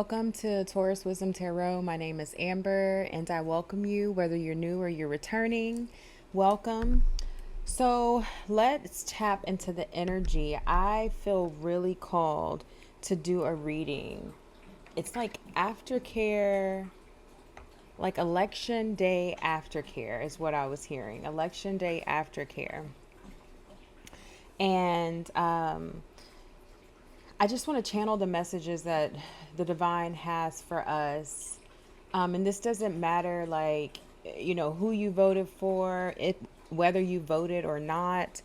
Welcome to Taurus Wisdom Tarot. My name is Amber and I welcome you, whether you're new or you're returning. Welcome. So let's tap into the energy. I feel really called to do a reading. It's like aftercare, like election day aftercare is what I was hearing. Election day aftercare. And I just want to channel the messages that the divine has for us. And this doesn't matter, like, who you voted for, whether you voted or not.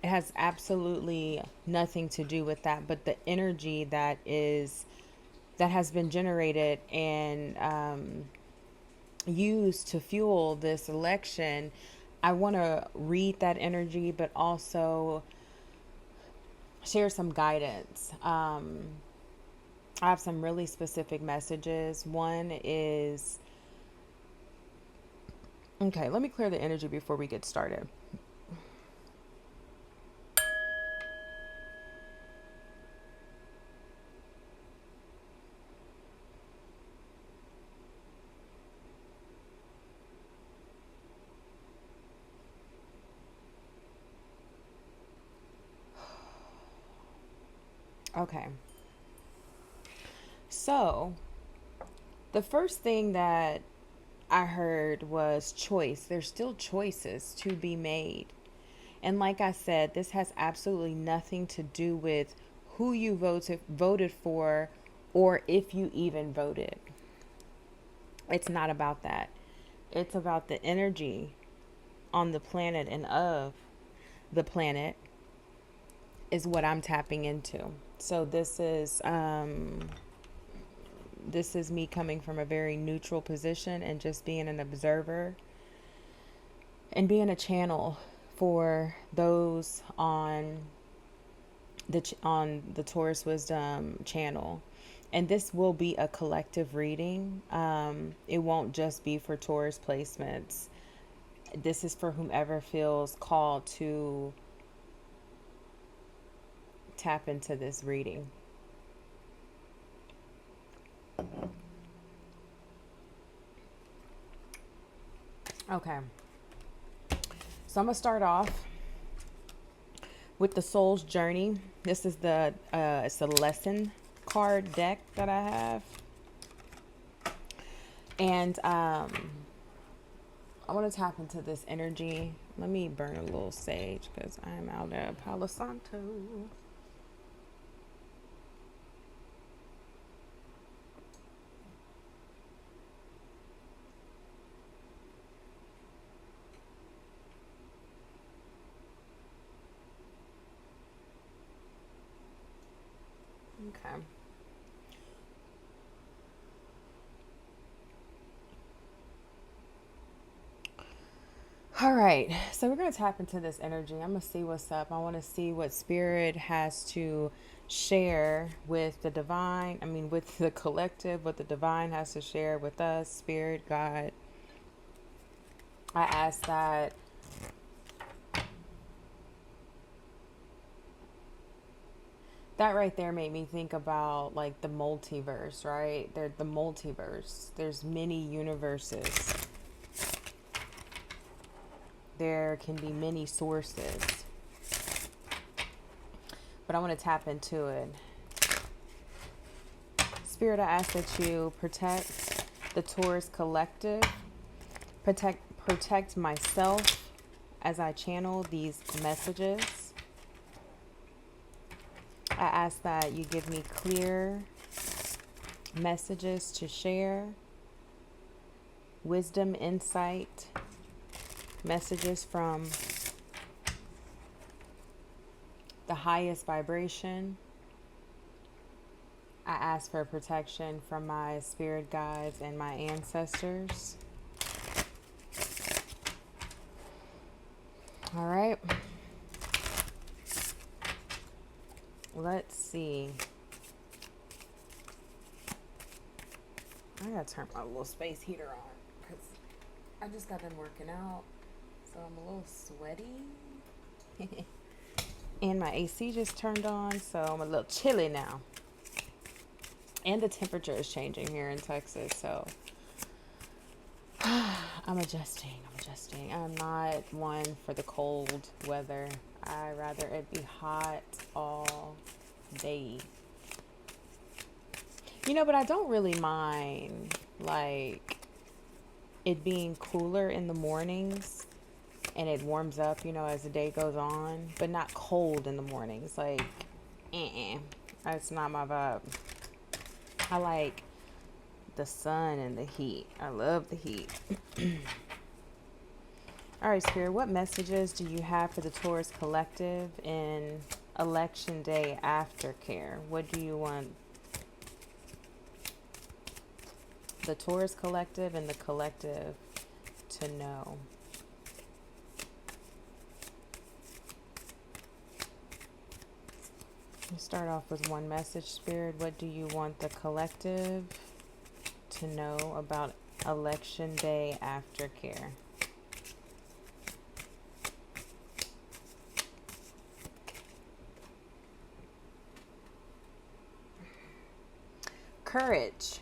It has absolutely nothing to do with that, but the energy that has been generated and used to fuel this election. I want to read that energy, but also share some guidance. I have some really specific messages. One is, okay, let me clear the energy before we get started. Okay. So, the first thing that I heard was choice. There's still choices to be made. And like I said, this has absolutely nothing to do with who you voted for or if you even voted. It's not about that. It's about the energy on the planet and of the planet is what I'm tapping into. So this is me coming from a very neutral position and just being an observer and being a channel for those on the Taurus Wisdom channel. And this will be a collective reading. It won't just be for Taurus placements. This is for whomever feels called to tap into this reading. Okay. So I'm going to start off with the Soul's Journey. This is it's a lesson card deck that I have. And I want to tap into this energy. Let me burn a little sage because I'm out of Palo Santo. Okay. All right. So we're going to tap into this energy. I'm going to see what's up. I want to see what spirit has to share with the divine. I mean, with the collective, what the divine has to share with us, spirit, God. I ask that that right there made me think about like the multiverse, right? The multiverse. There's many universes. There can be many sources. But I want to tap into it. Spirit, I ask that you protect the Taurus collective. Protect myself as I channel these messages. I ask that you give me clear messages to share, wisdom, insight, messages from the highest vibration. I ask for protection from my spirit guides and my ancestors. All right. Let's see. I gotta turn my little space heater on because I just got done working out, so I'm a little sweaty. And my AC just turned on, so I'm a little chilly now. And the temperature is changing here in Texas, so I'm adjusting. I'm not one for the cold weather. I'd rather it be hot all day. But I don't really mind like it being cooler in the mornings and it warms up, as the day goes on, but not cold in the mornings. Like, that's not my vibe. I like the sun and the heat. I love the heat. All right, Spirit, what messages do you have for the Taurus Collective in Election Day Aftercare? What do you want the Taurus Collective and the collective to know? Let's start off with one message, Spirit. What do you want the collective to know about Election Day Aftercare? Courage.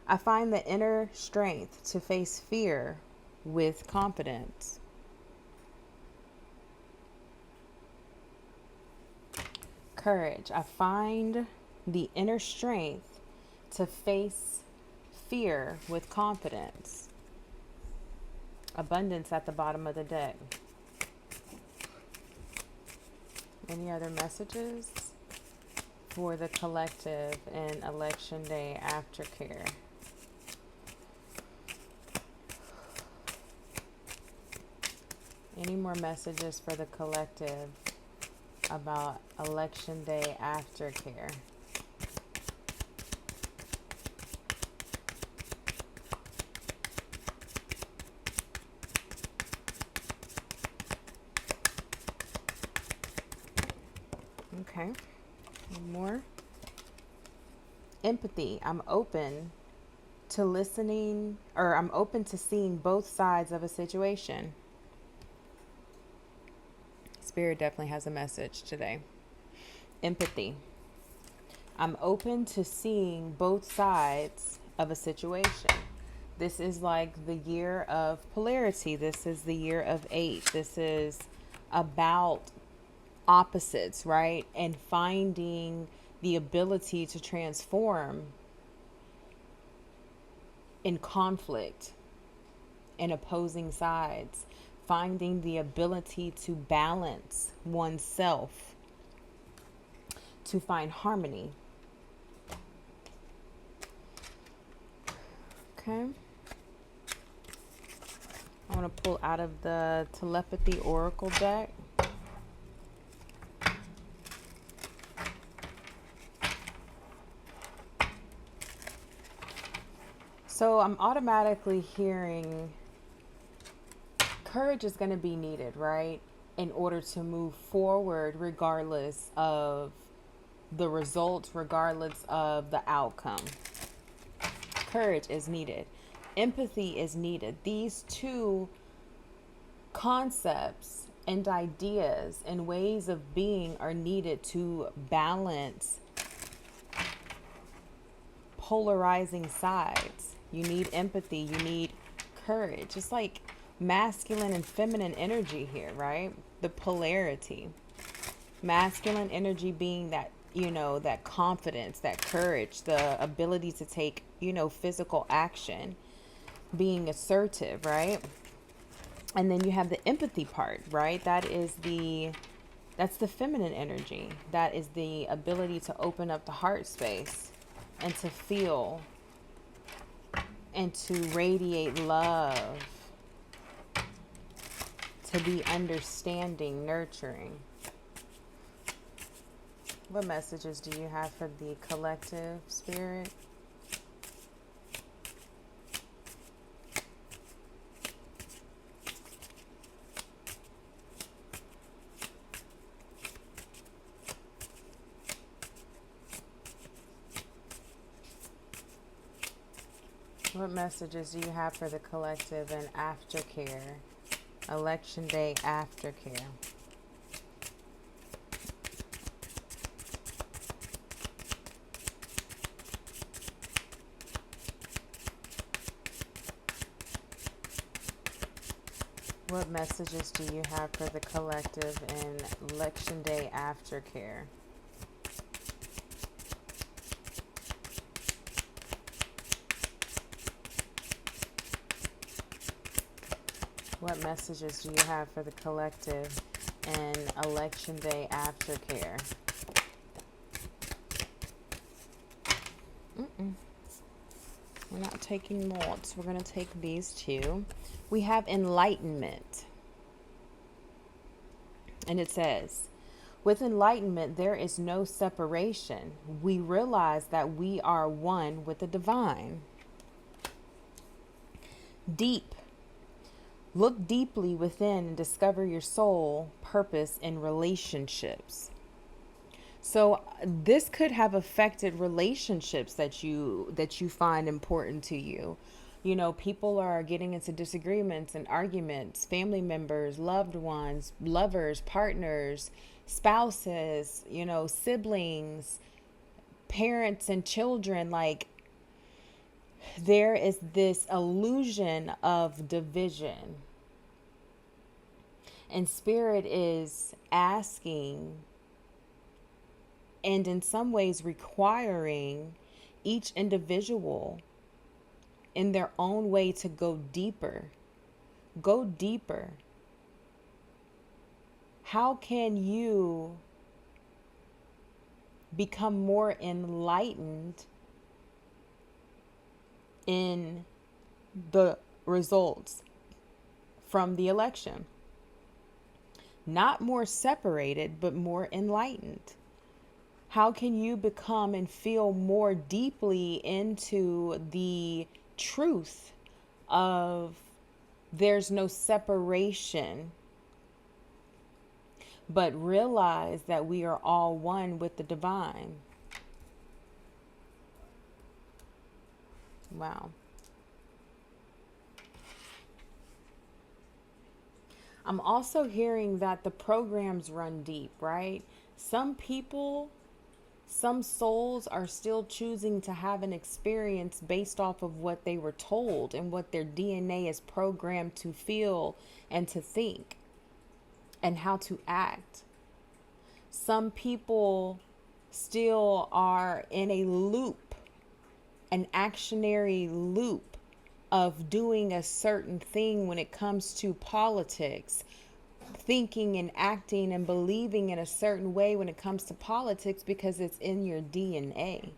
I find the inner strength to face fear with confidence. Courage. I find the inner strength to face fear with confidence. Abundance at the bottom of the deck. Any other messages for the collective in Election Day Aftercare? Any more messages for the collective about Election Day Aftercare? Okay, one more. Empathy. I'm open to listening, or I'm open to seeing both sides of a situation. Spirit definitely has a message today. Empathy. I'm open to seeing both sides of a situation. This is like the year of polarity. This is the year of 8. This is about opposites, right? And finding the ability to transform in conflict and opposing sides. Finding the ability to balance oneself, to find harmony. Okay. I want to pull out of the Telepathy Oracle deck. So I'm automatically hearing courage is going to be needed, right? In order to move forward, regardless of the results, regardless of the outcome. Courage is needed. Empathy is needed. These two concepts and ideas and ways of being are needed to balance polarizing sides. You need empathy. You need courage. It's like masculine and feminine energy here, right? The polarity. Masculine energy being that, that confidence, that courage, the ability to take, physical action, being assertive, right? And then you have the empathy part, right? That's the feminine energy. That is the ability to open up the heart space and to feel and to radiate love, to be understanding, nurturing. What messages do you have for the collective, Spirit? What messages do you have for the collective and Aftercare? Election Day Aftercare. What messages do you have for the collective in Election Day Aftercare? What messages do you have for the collective in Election Day Aftercare? We're not taking notes. We're going to take these two. We have enlightenment. And it says, with enlightenment, there is no separation. We realize that we are one with the divine. Deep. Look deeply within and discover your soul purpose in relationships. So this could have affected relationships that you find important to you. You know, people are getting into disagreements and arguments, family members, loved ones, lovers, partners, spouses, you know, siblings, parents and children. Like, there is this illusion of division. And Spirit is asking, and in some ways requiring, each individual in their own way to go deeper. Go deeper. How can you become more enlightened in the results from the election? Not more separated, but more enlightened. How can you become and feel more deeply into the truth of there's no separation, but realize that we are all one with the divine? Wow. I'm also hearing that the programs run deep, right? Some people, some souls are still choosing to have an experience based off of what they were told and what their DNA is programmed to feel and to think and how to act. Some people still are in a loop, an actionary loop of doing a certain thing when it comes to politics, thinking and acting and believing in a certain way when it comes to politics because it's in your DNA.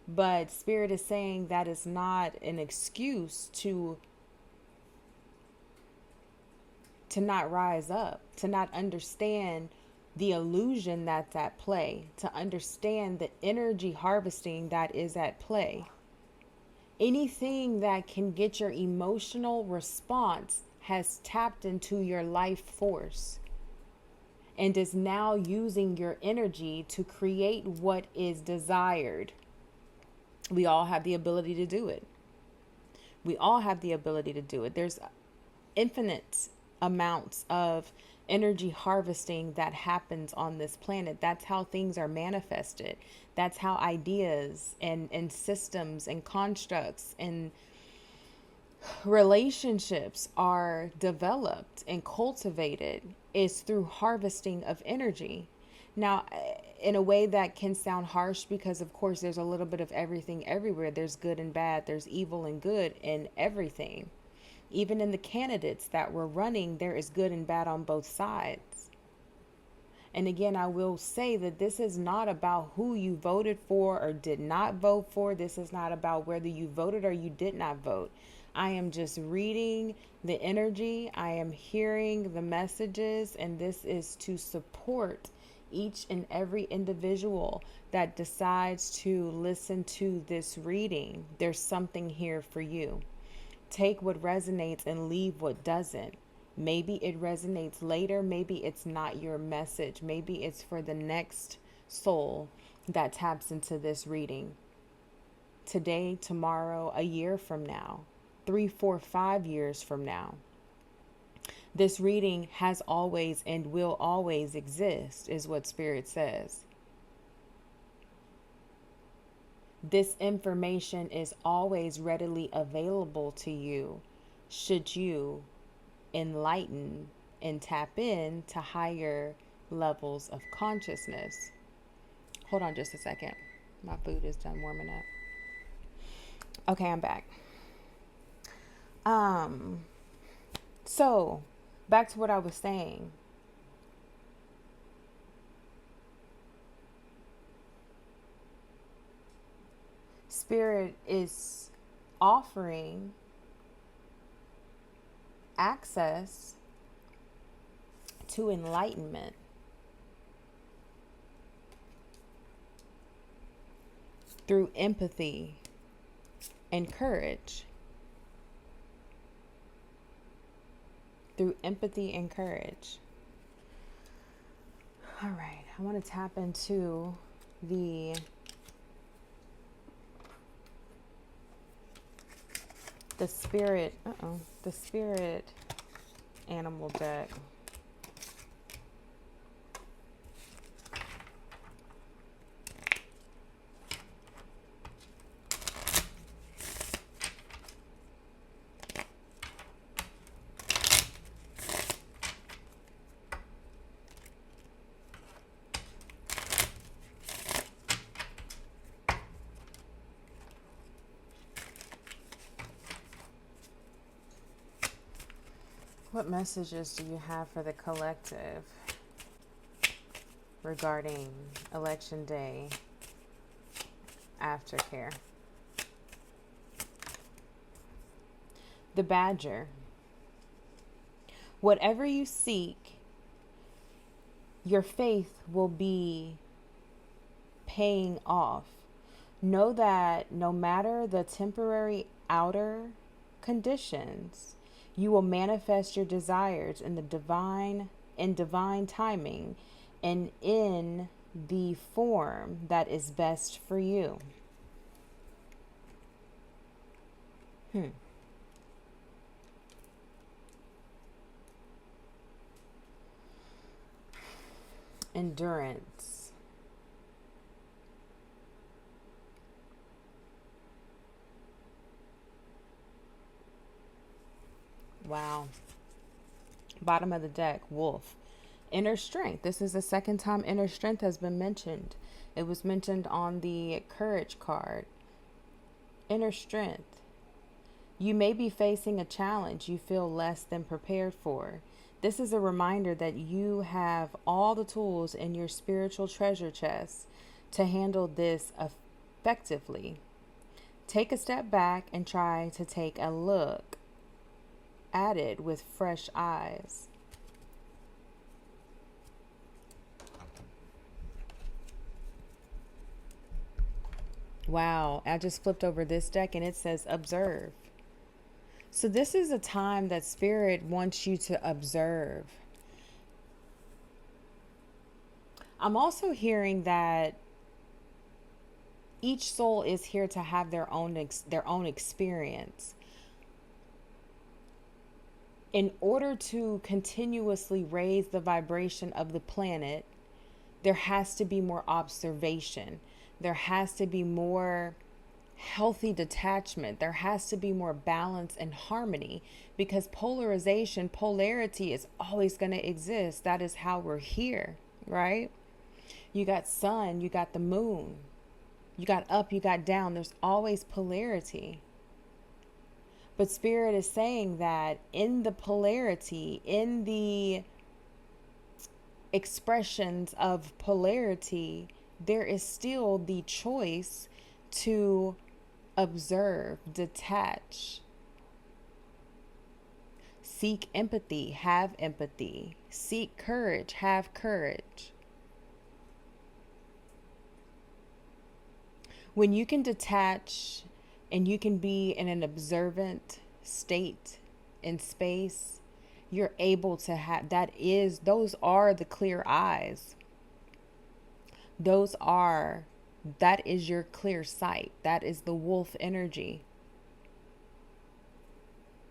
But Spirit is saying that is not an excuse to not rise up, to not understand the illusion that's at play, to understand the energy harvesting that is at play. Anything that can get your emotional response has tapped into your life force and is now using your energy to create what is desired. We all have the ability to do it. We all have the ability to do it. There's infinite amounts of energy harvesting that happens on this planet. That's how things are manifested. That's how ideas and systems and constructs and relationships are developed and cultivated, is through harvesting of energy. Now, in a way that can sound harsh because, of course, there's a little bit of everything everywhere. There's good and bad. There's evil and good in everything. Even in the candidates that were running, there is good and bad on both sides. And again, I will say that this is not about who you voted for or did not vote for. This is not about whether you voted or you did not vote. I am just reading the energy. I am hearing the messages, and this is to support each and every individual that decides to listen to this reading. There's something here for you. Take what resonates and leave what doesn't. Maybe it resonates later. Maybe it's not your message. Maybe it's for the next soul that taps into this reading. Today, tomorrow, a year from now, 3, 4, 5 years from now. This reading has always and will always exist, is what Spirit says. This information is always readily available to you should you enlighten and tap in to higher levels of consciousness. Hold on just a second. My food is done warming up. Okay, I'm back. Um, so back to what I was saying. Spirit is offering access to enlightenment through empathy and courage. Through empathy and courage. All right, I want to tap into the spirit, the spirit animal deck. What messages do you have for the collective regarding Election Day Aftercare? The Badger. Whatever you seek, your faith will be paying off. Know that no matter the temporary outer conditions, you will manifest your desires in divine timing and in the form that is best for you. Endurance. Wow. Bottom of the deck, Wolf. Inner strength. This is the second time inner strength has been mentioned. It was mentioned on the courage card. Inner strength. You may be facing a challenge you feel less than prepared for. This is a reminder that you have all the tools in your spiritual treasure chest to handle this effectively. Take a step back and try to take a look at it with fresh eyes. Wow, I just flipped over this deck and it says observe. So this is a time that Spirit wants you to observe. I'm also hearing that each soul is here to have their own experience. In order to continuously raise the vibration of the planet, there has to be more observation. There has to be more healthy detachment. There has to be more balance and harmony, because polarity is always going to exist. That is how we're here, right? You got sun, you got the moon, you got up, you got down. There's always polarity. But Spirit is saying that in the polarity, in the expressions of polarity, there is still the choice to observe, detach, seek empathy, have empathy, seek courage, have courage. When you can detach and you can be in an observant state in space, you're able to have those are the clear eyes. That is your clear sight. That is the wolf energy.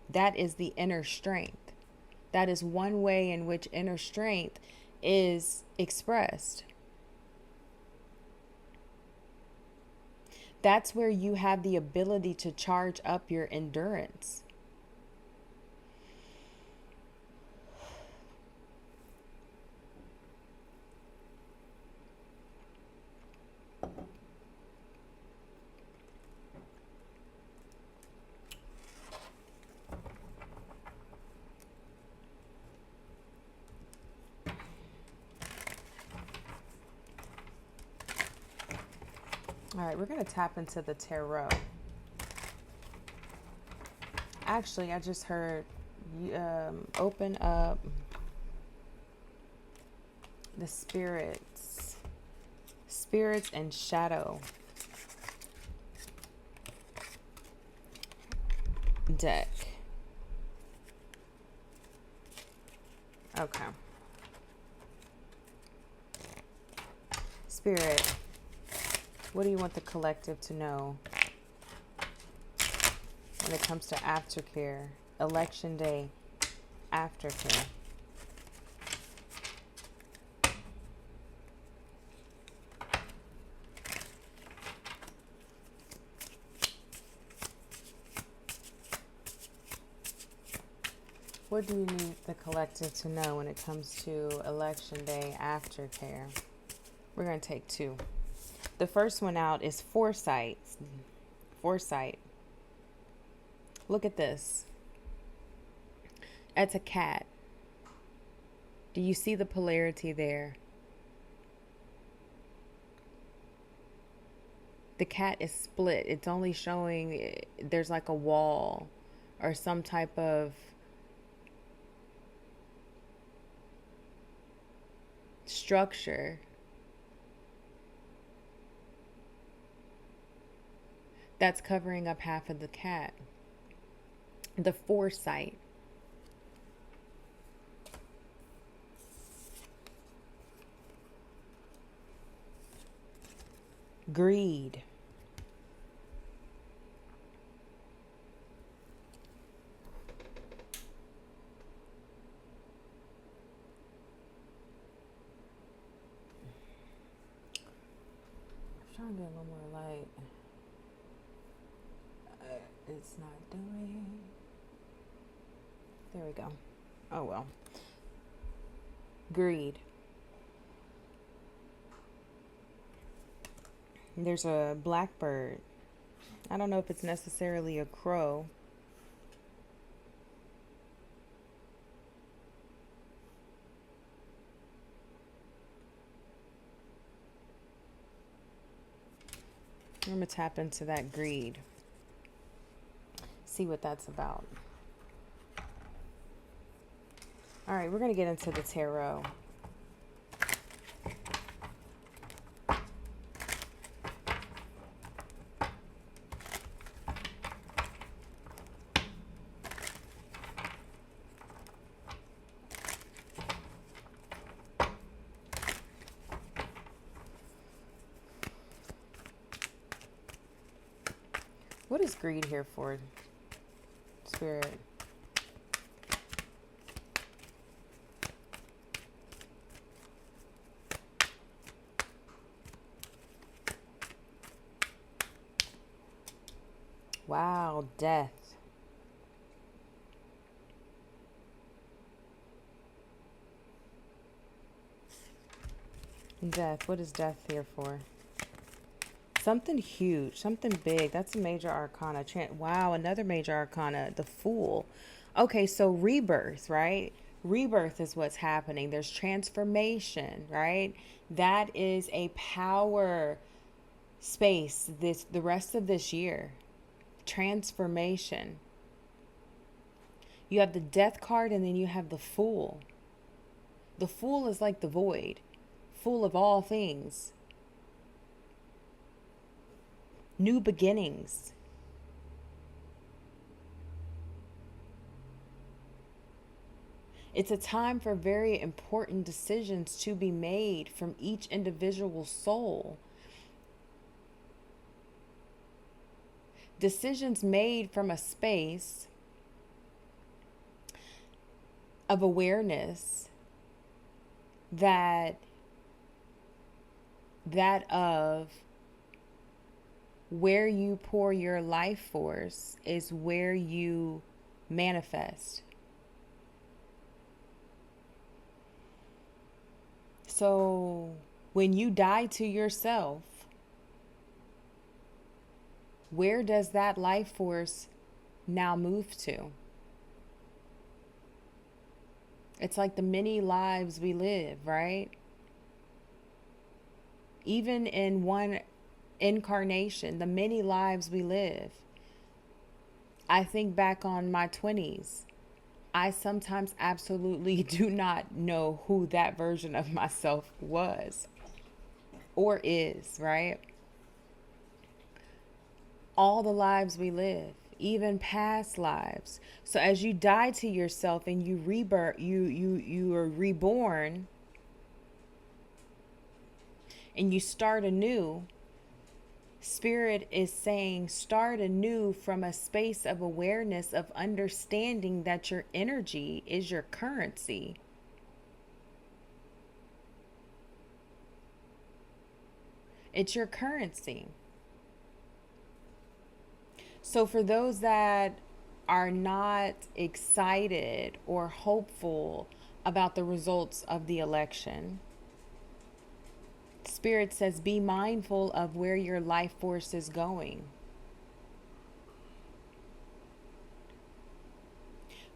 That is the inner strength. That is one way in which inner strength is expressed. That's where you have the ability to charge up your endurance. All right, we're going to tap into the tarot. Actually, I just heard open up the spirits and shadow deck. Okay. Spirit, what do you want the collective to know when it comes to aftercare? Election day, aftercare. What do you need the collective to know when it comes to election day, aftercare? We're going to take two. The first one out is foresight. Foresight. Look at this. That's a cat. Do you see the polarity there? The cat is split. It's only showing there's like a wall or some type of structure that's covering up half of the cat. The foresight. Greed. I'm trying to get a little more light. It's not doing. There we go. Oh well. Greed. There's a blackbird. I don't know if it's necessarily a crow. I'm going to tap into that greed. See what that's about. All right, we're going to get into the tarot. What is greed here for, Spirit? Wow, death. Death. What is death here for? Something huge, something big. That's a major arcana. Wow, another major arcana, the Fool. Okay, so rebirth, right? Rebirth is what's happening. There's transformation, right? That is a power space the rest of this year. Transformation. You have the Death card and then you have the Fool. The Fool is like the void, full of all things. New beginnings. It's a time for very important decisions to be made from each individual soul. Decisions made from a space of awareness that of where you pour your life force is where you manifest. So when you die to yourself, where does that life force now move to? It's like the many lives we live, right? Even in one incarnation, the many lives we live. I think back on my 20s. I sometimes absolutely do not know who that version of myself was or is, right? All the lives we live, even past lives. So as you die to yourself and you rebirth, you are reborn and you start anew. Spirit is saying start anew from a space of awareness, of understanding that your energy is your currency. It's your currency. So for those that are not excited or hopeful about the results of the election, Spirit says be mindful of where your life force is going.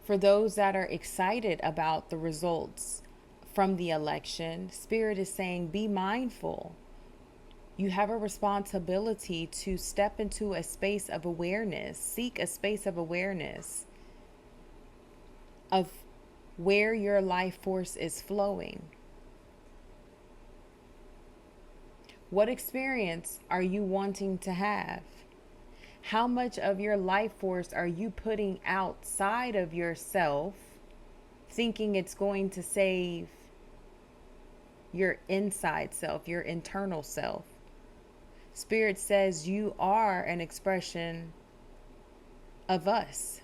For those that are excited about the results from the election, Spirit is saying be mindful. You have a responsibility to step into a space of awareness, seek a space of awareness of where your life force is flowing. What experience are you wanting to have? How much of your life force are you putting outside of yourself, thinking it's going to save your inside self, your internal self? Spirit says you are an expression of us.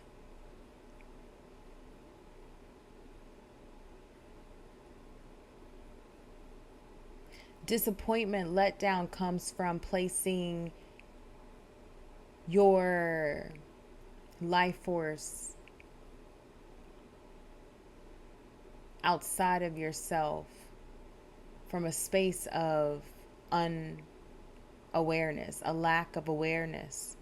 Disappointment, letdown comes from placing your life force outside of yourself from a space of unawareness, a lack of awareness.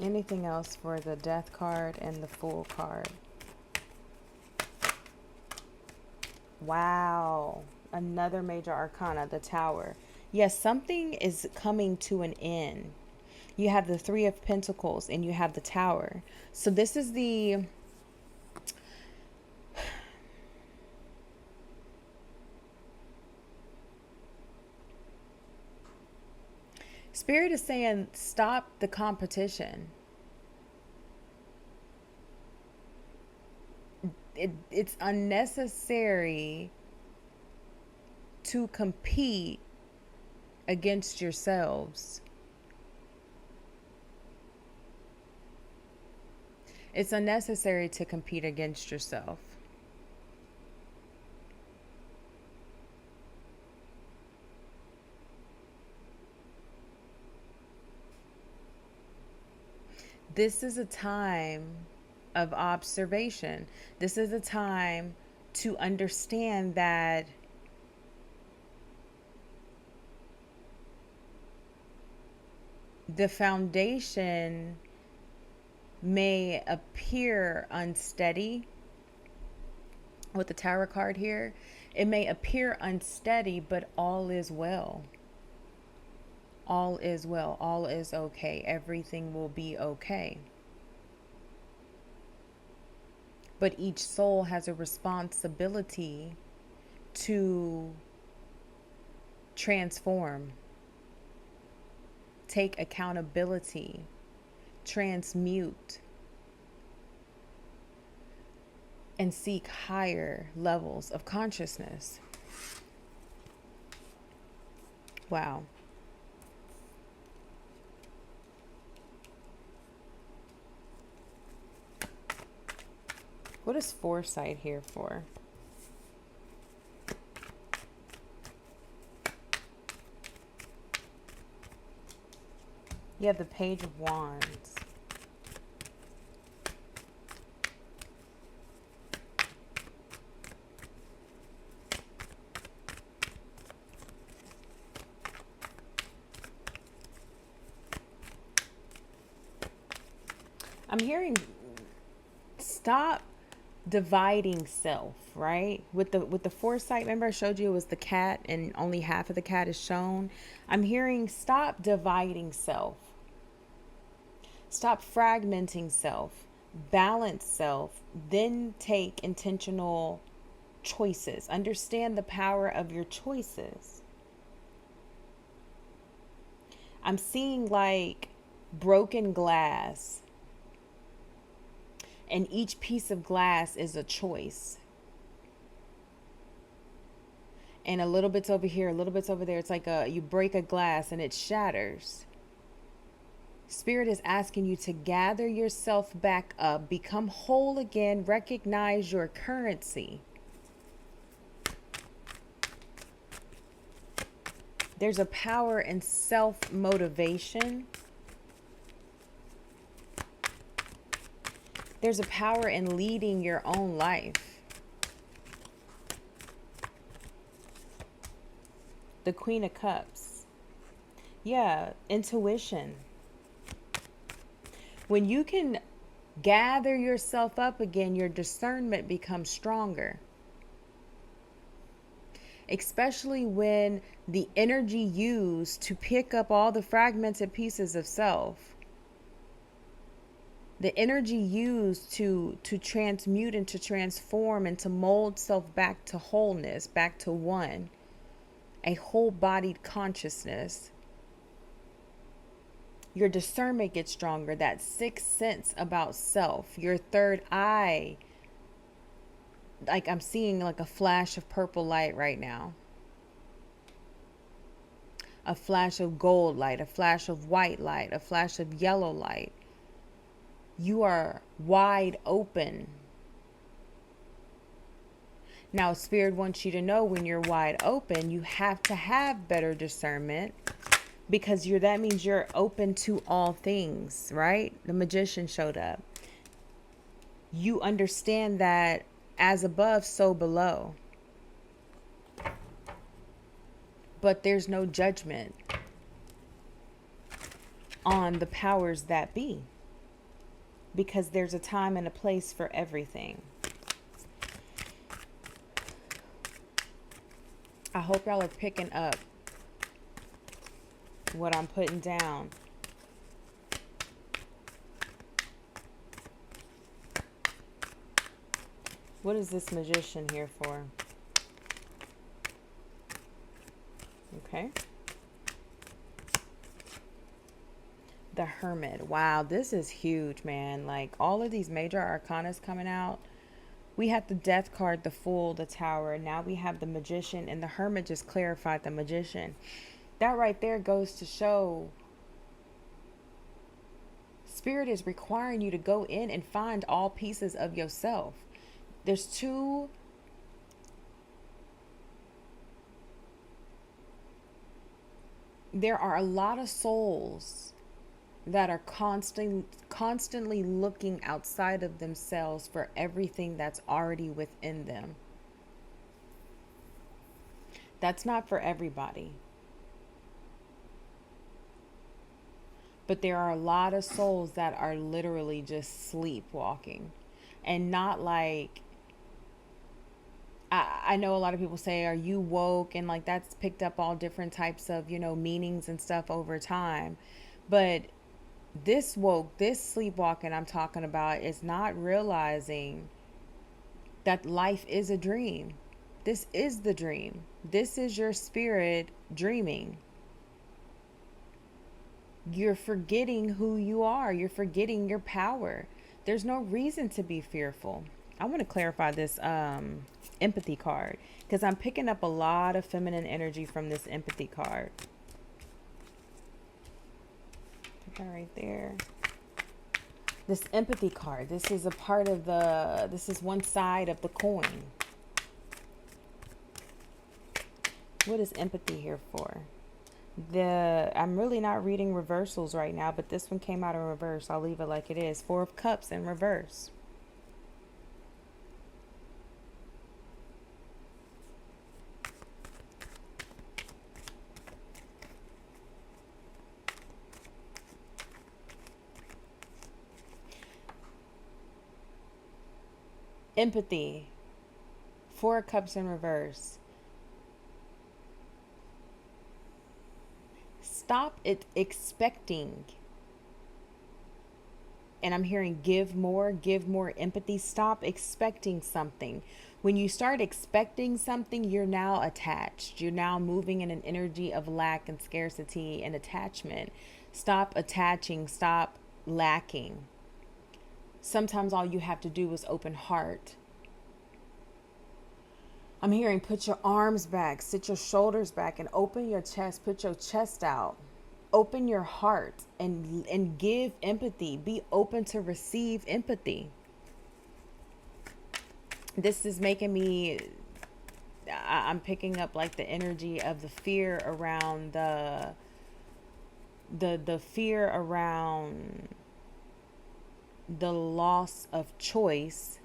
Anything else for the Death card and the Fool card? Wow. Another major arcana, the Tower. Yes, something is coming to an end. You have the Three of Pentacles and you have the Tower. So this is the Spirit is saying stop the competition. It's unnecessary to compete against yourselves. It's unnecessary to compete against yourself. This is a time of observation. This is a time to understand that the foundation may appear unsteady with the Tower card here. It may appear unsteady, but all is well. All is well. All is okay. Everything will be okay. But each soul has a responsibility to transform, take accountability, transmute, and seek higher levels of consciousness. Wow. What is foresight here for? You have the Page of Wands. I'm hearing stop dividing self, right? With the foresight, remember I showed you it was the cat and only half of the cat is shown. I'm hearing stop dividing self. Stop fragmenting self. Balance self, then take intentional choices. Understand the power of your choices. I'm seeing like broken glass, and each piece of glass is a choice. And a little bit's over here, a little bit's over there. It's like you break a glass and it shatters. Spirit is asking you to gather yourself back up, become whole again, recognize your currency. There's a power in self-motivation. There's a power in leading your own life. The Queen of Cups. Yeah, intuition. When you can gather yourself up again, your discernment becomes stronger. Especially when the energy used to pick up all the fragmented pieces of self, the energy used to transmute and to transform and to mold self back to wholeness, back to one, a whole-bodied consciousness. Your discernment gets stronger, that sixth sense about self, your third eye. Like I'm seeing like a flash of purple light right now. A flash of gold light, a flash of white light, a flash of yellow light. You are wide open. Now, Spirit wants you to know when you're wide open, you have to have better discernment, because that means you're open to all things, right? The Magician showed up. You understand that as above, so below. But there's no judgment on the powers that be, because there's a time and a place for everything. I hope y'all are picking up what I'm putting down. What is this Magician here for? Okay. The Hermit. Wow, this is huge, man. Like all of these major arcanas coming out. We had the Death card, the Fool, the Tower. Now we have the Magician, and the Hermit just clarified the Magician. That right there goes to show Spirit is requiring you to go in and find all pieces of yourself. There are a lot of souls that are constantly looking outside of themselves for everything that's already within them. That's not for everybody. But there are a lot of souls that are literally just sleepwalking. And not like, I know a lot of people say, are you woke? And like that's picked up all different types of, meanings and stuff over time. But this sleepwalking I'm talking about is not realizing that life is a dream. This is the dream. This is your spirit dreaming. You're forgetting who you are. You're forgetting your power. There's no reason to be fearful. I want to clarify this empathy card, because I'm picking up a lot of feminine energy from this empathy card. Put that right there. This empathy card, this is a part of this is one side of the coin. What is empathy here for? I'm really not reading reversals right now, but this one came out in reverse. I'll leave it like it is. 4 of Cups in reverse. Empathy. Four of Cups in reverse. Stop it expecting. And I'm hearing give more empathy. Stop expecting something. When you start expecting something, you're now attached. You're now moving in an energy of lack and scarcity and attachment. Stop attaching, stop lacking. Sometimes all you have to do is open heart. I'm hearing put your arms back, sit your shoulders back, and open your chest. Put your chest out. Open your heart and give empathy. Be open to receive empathy. This is making me, I'm picking up like the energy of the fear around the fear around the loss of choice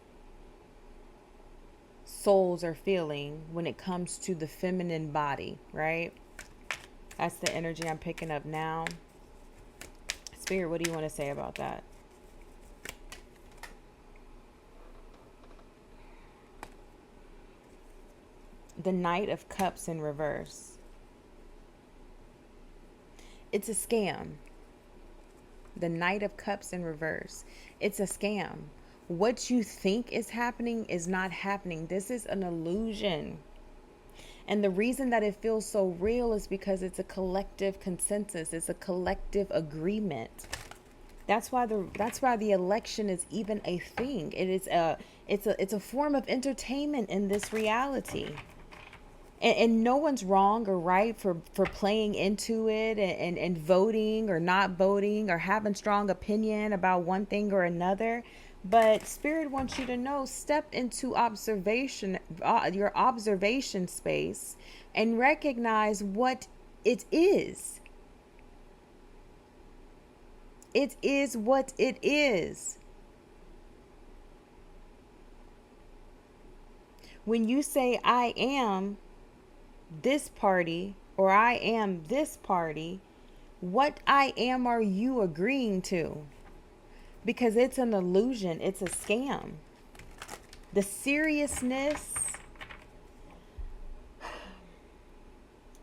souls are feeling when it comes to the feminine body, right? That's the energy I'm picking up now. Spirit, what do you want to say about that? The Knight of Cups in reverse. It's a scam. The Knight of Cups in reverse. It's a scam. What you think is happening is not happening. This is an illusion. And the reason that it feels so real is because it's a collective consensus. It's a collective agreement. That's why the election is even a thing. It's a form of entertainment in this reality. And no one's wrong or right for playing into it and voting or not voting or having strong opinion about one thing or another. But Spirit wants you to know, step into observation, your observation space, and recognize what it is. It is what it is. When you say, I am this party, or I am this party, what I am are you agreeing to? Because it's an illusion. It's a scam. The seriousness,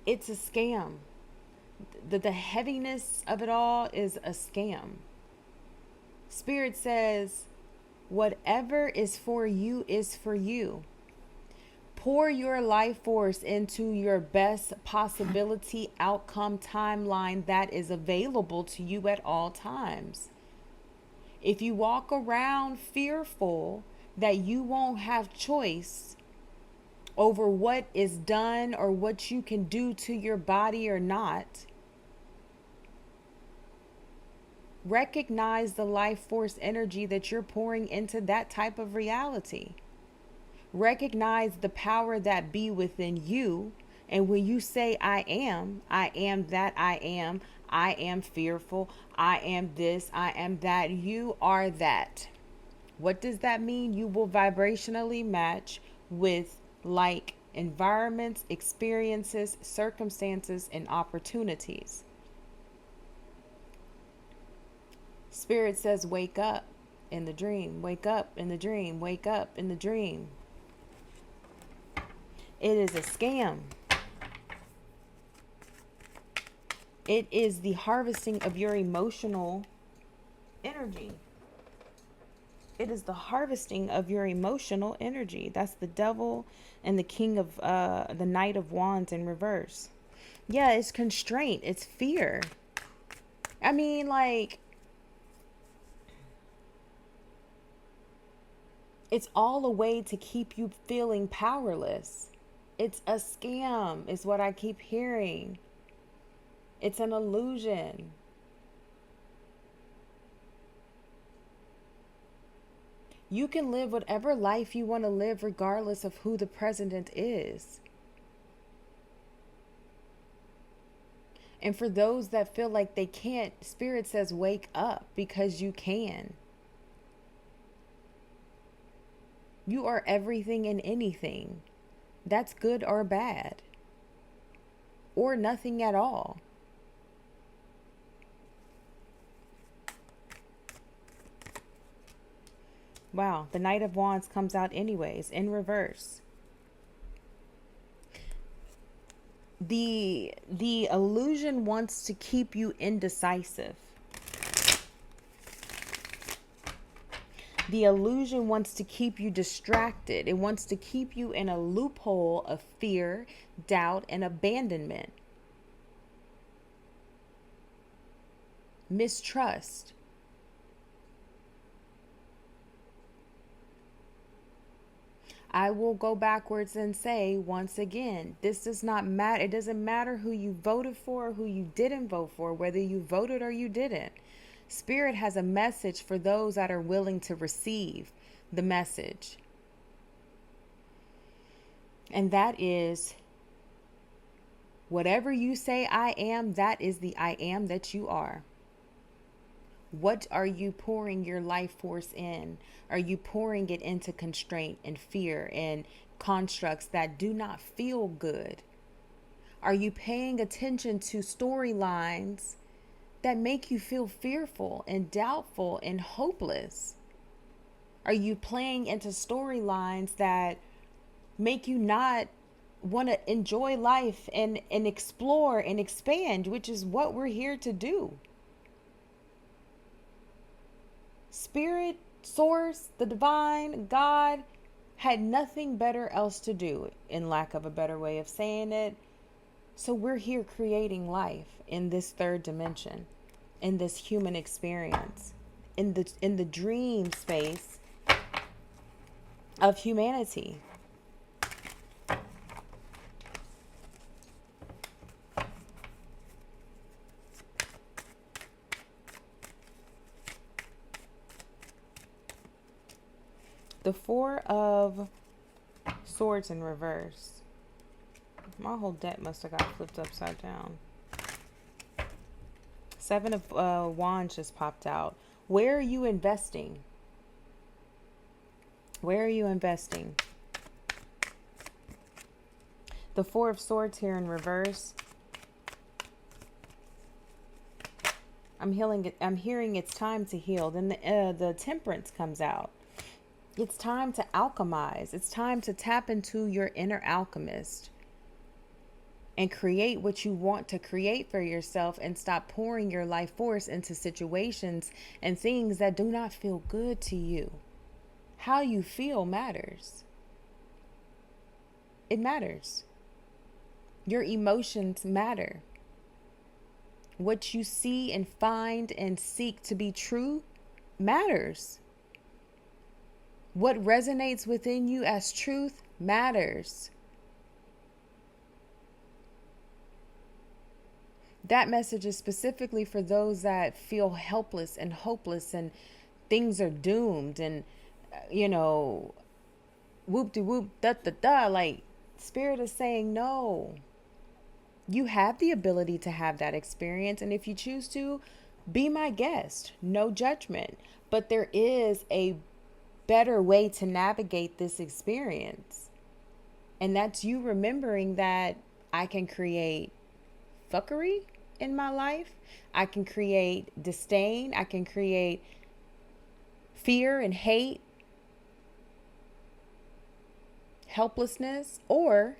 it's a scam. The heaviness of it all is a scam. Spirit says, whatever is for you is for you. Pour your life force into your best possibility outcome timeline that is available to you at all times. If you walk around fearful that you won't have choice over what is done or what you can do to your body or not, recognize the life force energy that you're pouring into that type of reality. Recognize the power that be within you. And when you say, I am that I am fearful, I am this, I am that, you are that. What does that mean? You will vibrationally match with like environments, experiences, circumstances, and opportunities. Spirit says, wake up in the dream, wake up in the dream, wake up in the dream. It is a scam. It is the harvesting of your emotional energy. It is the harvesting of your emotional energy. That's the devil and the king of the Knight of Wands in reverse. Yeah, it's constraint. It's fear. I mean, like, it's all a way to keep you feeling powerless. It's a scam, is what I keep hearing. It's an illusion. You can live whatever life you want to live regardless of who the president is. And for those that feel like they can't, Spirit says wake up, because you can. You are everything and anything. That's good or bad. Or nothing at all. Wow, the Knight of Wands comes out anyways, in reverse. The illusion wants to keep you indecisive. The illusion wants to keep you distracted. It wants to keep you in a loophole of fear, doubt, and abandonment. Mistrust. I will go backwards and say once again, this does not matter. It doesn't matter who you voted for or who you didn't vote for, whether you voted or you didn't. Spirit has a message for those that are willing to receive the message. And that is, whatever you say I am, that is the I am that you are. What are you pouring your life force in? Are you pouring it into constraint and fear and constructs that do not feel good? Are you paying attention to storylines that make you feel fearful and doubtful and hopeless? Are you playing into storylines that make you not want to enjoy life and explore and expand, which is what we're here to do? Spirit, source, the divine, God had nothing better else to do, in lack of a better way of saying it. So we're here creating life in this third dimension, in this human experience, in the dream space of humanity. The Four of Swords in reverse. My whole deck must have got flipped upside down. Seven of Wands just popped out. Where are you investing? Where are you investing? The Four of Swords here in reverse. I'm hearing it's time to heal. Then the Temperance comes out. It's time to alchemize. It's time to tap into your inner alchemist and create what you want to create for yourself, and stop pouring your life force into situations and things that do not feel good to you. How you feel matters. It matters. Your emotions matter. What you see and find and seek to be true matters. What resonates within you as truth matters. That message is specifically for those that feel helpless and hopeless and things are doomed and, whoop-de-whoop, da-da-da. Like, Spirit is saying no. You have the ability to have that experience. And if you choose to, be my guest. No judgment. But there is a better way to navigate this experience. And that's you remembering that I can create fuckery in my life. I can create disdain. I can create fear and hate, helplessness, or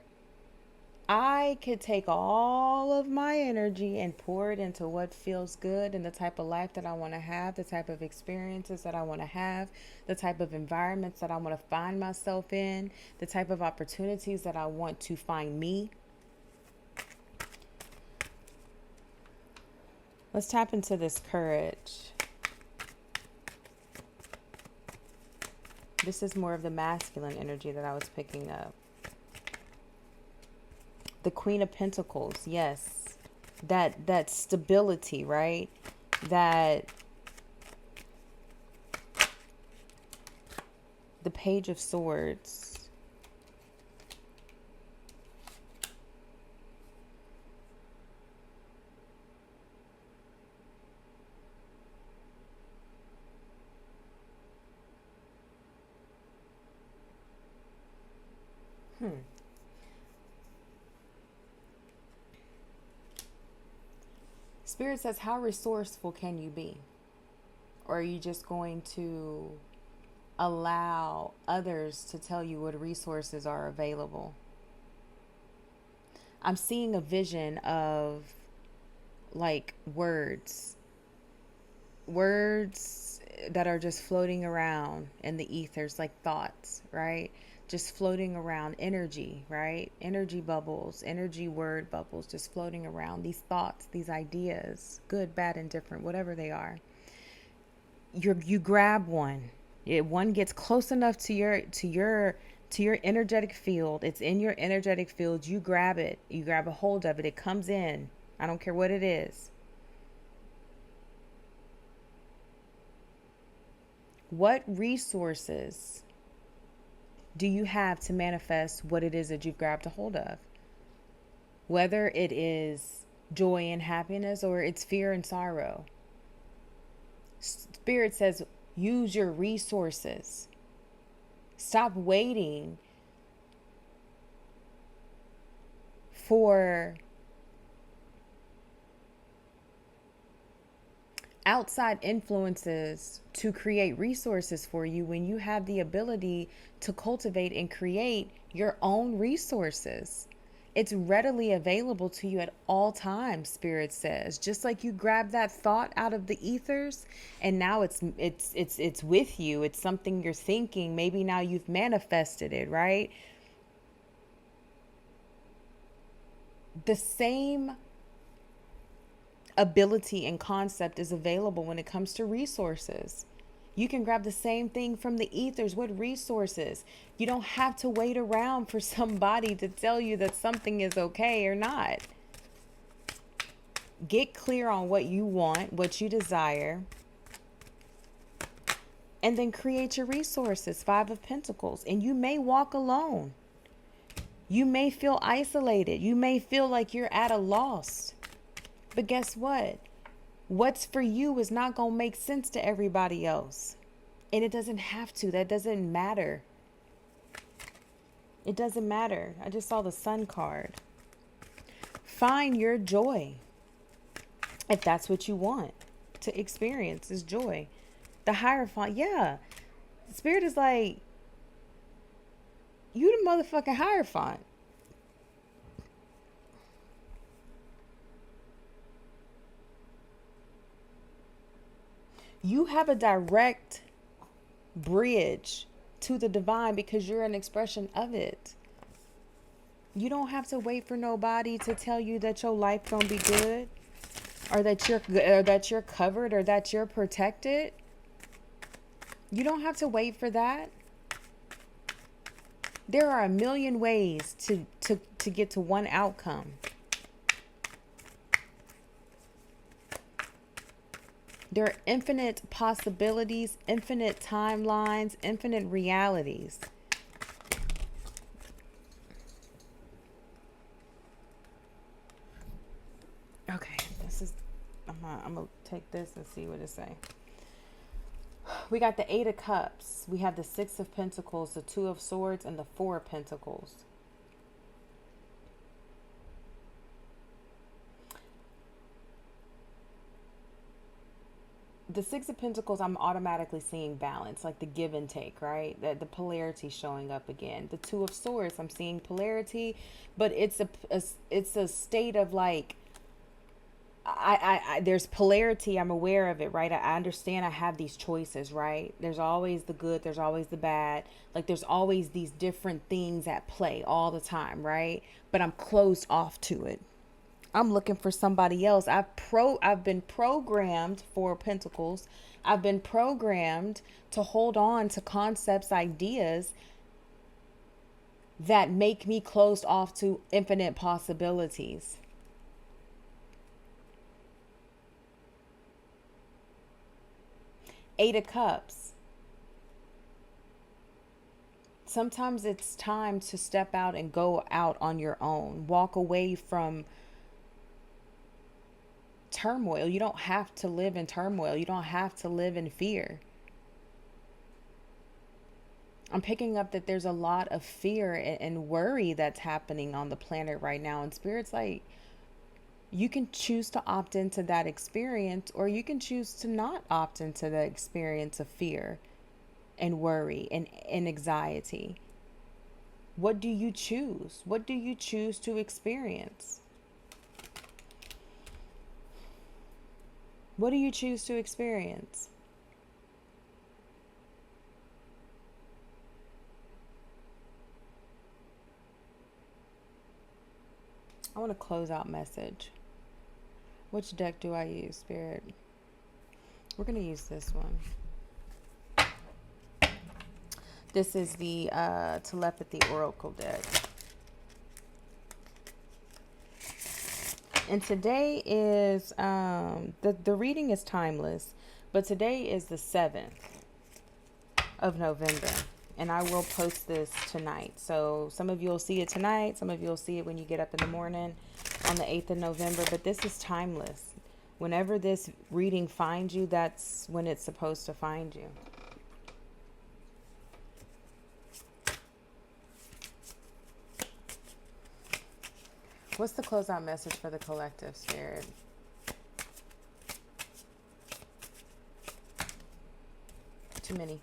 I could take all of my energy and pour it into what feels good and the type of life that I want to have, the type of experiences that I want to have, the type of environments that I want to find myself in, the type of opportunities that I want to find me. Let's tap into this courage. This is more of the masculine energy that I was picking up. The Queen of Pentacles, yes. That stability, right? That the Page of Swords. Spirit says, how resourceful can you be? Or are you just going to allow others to tell you what resources are available. I'm seeing a vision of like words that are just floating around in the ethers, like thoughts, right? Just floating around, energy, right? Energy bubbles, energy word bubbles, just floating around. These thoughts, these ideas, good, bad, and different, whatever they are. You grab one. One gets close enough to your energetic field. It's in your energetic field. You grab it. You grab a hold of it. It comes in. I don't care what it is. What resources do you have to manifest what it is that you've grabbed a hold of? Whether it is joy and happiness or it's fear and sorrow. Spirit says, use your resources. Stop waiting for outside influences to create resources for you when you have the ability to cultivate and create your own resources. It's readily available to you at all times, Spirit says. Just like you grab that thought out of the ethers and now it's with you. It's something you're thinking. Maybe now you've manifested it, right? The same ability and concept is available when it comes to resources. You can grab the same thing from the ethers with resources. You don't have to wait around for somebody to tell you that something is okay or not. Get clear on what you want, what you desire, and then create your resources. Five of Pentacles. And you may walk alone. You may feel isolated. You may feel like you're at a loss. But guess what? What's for you is not going to make sense to everybody else. And it doesn't have to. That doesn't matter. It doesn't matter. I just saw the Sun card. Find your joy. If that's what you want to experience is joy. The Hierophant, yeah. Spirit is like, you the motherfucking Hierophant. You have a direct bridge to the divine because you're an expression of it. You don't have to wait for nobody to tell you that your life gonna be good, or that you're covered, or that you're protected. You don't have to wait for that. There are a million ways to get to one outcome. There are infinite possibilities, infinite timelines, infinite realities. Okay, I'm gonna take this and see what it say. We got the Eight of Cups. We have the Six of Pentacles, the Two of Swords, and the Four of Pentacles. The Six of Pentacles, I'm automatically seeing balance, like the give and take, right? The polarity showing up again. The Two of Swords, I'm seeing polarity, but it's a state of like, there's polarity. I'm aware of it, right? I understand I have these choices, right? There's always the good, there's always the bad. Like there's always these different things at play all the time, right? But I'm closed off to it. I'm looking for somebody else. I've been programmed for Pentacles. I've been programmed to hold on to concepts, ideas that make me closed off to infinite possibilities. Eight of Cups. Sometimes it's time to step out and go out on your own. Walk away from turmoil. You don't have to live in turmoil. You don't have to live in fear. I'm picking up that there's a lot of fear and worry that's happening on the planet right now. And Spirit's like, you can choose to opt into that experience, or you can choose to not opt into the experience of fear. and worry and anxiety? What do you choose? What do you choose to experience? What do you choose to experience? I want a closeout message. Which deck do I use, Spirit? We're going to use this one. This is the Telepathy Oracle deck. And today is, the reading is timeless, but today is the 7th of November. And I will post this tonight. So some of you will see it tonight. Some of you will see it when you get up in the morning on the 8th of November. But this is timeless. Whenever this reading finds you, that's when it's supposed to find you. What's the closeout message for the collective, Spirit? Too many.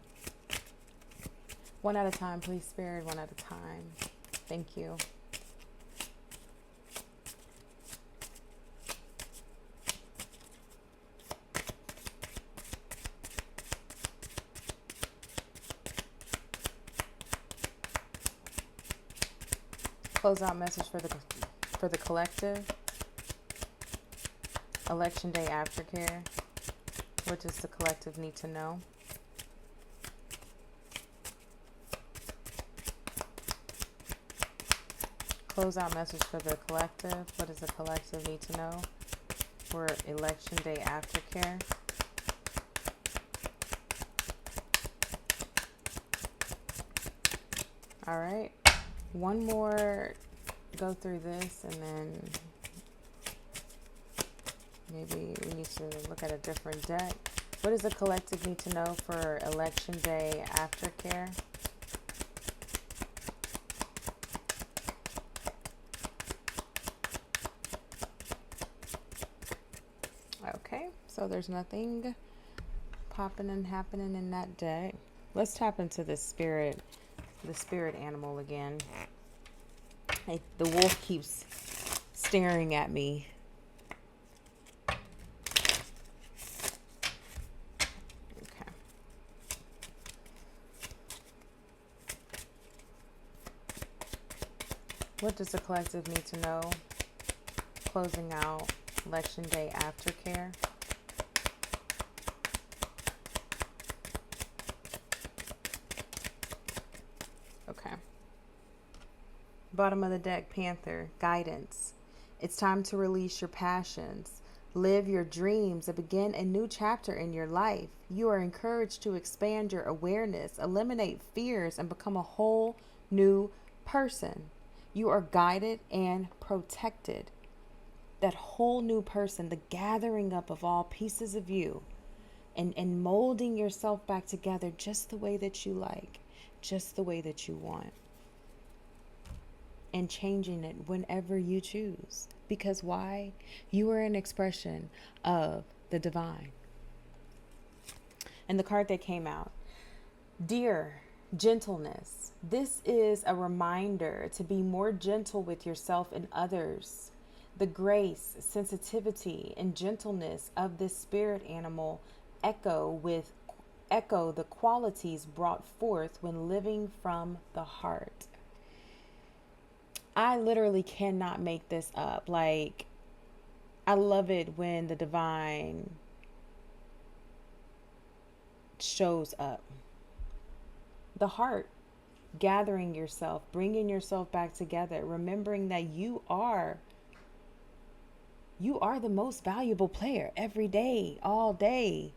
One at a time, please, Spirit. One at a time. Thank you. Closeout message for the collective. Election Day Aftercare. What does the collective need to know? Closeout message for the collective. What does the collective need to know for Election Day Aftercare? All right. One more, go through this, and then maybe we need to look at a different deck. What does the collective need to know for Election Day Aftercare? Okay, so there's nothing popping and happening in that deck. Let's tap into the spirit animal again. The wolf keeps staring at me. Okay. What does the collective need to know? Closing out Election Day Aftercare. Okay. Bottom of the deck, Panther, guidance. It's time to release your passions. Live your dreams and begin a new chapter in your life. You are encouraged to expand your awareness, eliminate fears, and become a whole new person. You are guided and protected. That whole new person, the gathering up of all pieces of you and molding yourself back together just the way that you like, just the way that you want. And changing it whenever you choose. Because why? You are an expression of the divine. And the card that came out, dear gentleness. This is a reminder to be more gentle with yourself and others. The grace, sensitivity, and gentleness of this spirit animal echo the qualities brought forth when living from the heart. I literally cannot make this up. Like, I love it when the divine shows up. The heart, gathering yourself, bringing yourself back together, remembering that you are the most valuable player every day, all day.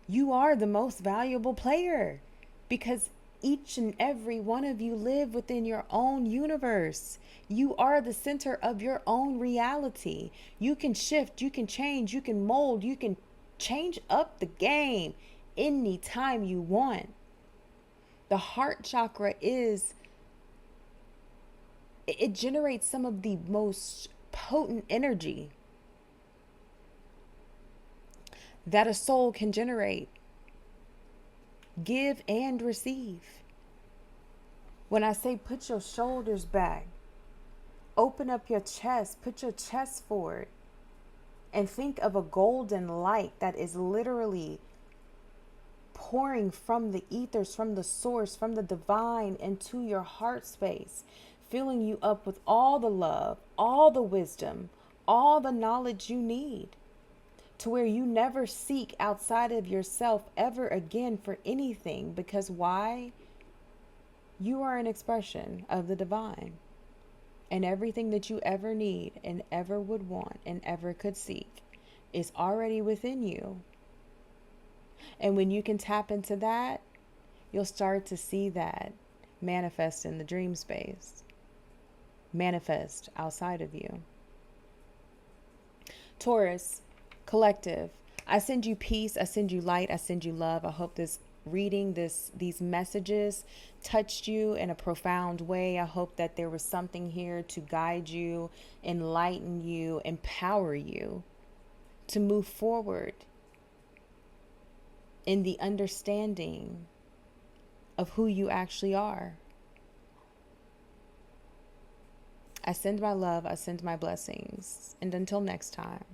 You are the most valuable player because each and every one of you live within your own universe. You are the center of your own reality. You can shift, you can change, you can mold, you can change up the game anytime you want. The heart chakra it generates some of the most potent energy that a soul can generate. Give and receive. When I say put your shoulders back, open up your chest, put your chest forward, and think of a golden light that is literally pouring from the ethers, from the source, from the divine into your heart space, filling you up with all the love, all the wisdom, all the knowledge you need, to where you never seek outside of yourself ever again for anything. Because why? You are an expression of the divine. And everything that you ever need and ever would want and ever could seek is already within you. And when you can tap into that, you'll start to see that manifest in the dream space, manifest outside of you. Taurus, collective, I send you peace, I send you light, I send you love. I hope this reading, these messages touched you in a profound way. I hope that there was something here to guide you, enlighten you, empower you to move forward in the understanding of who you actually are. I send my love, I send my blessings, and until next time.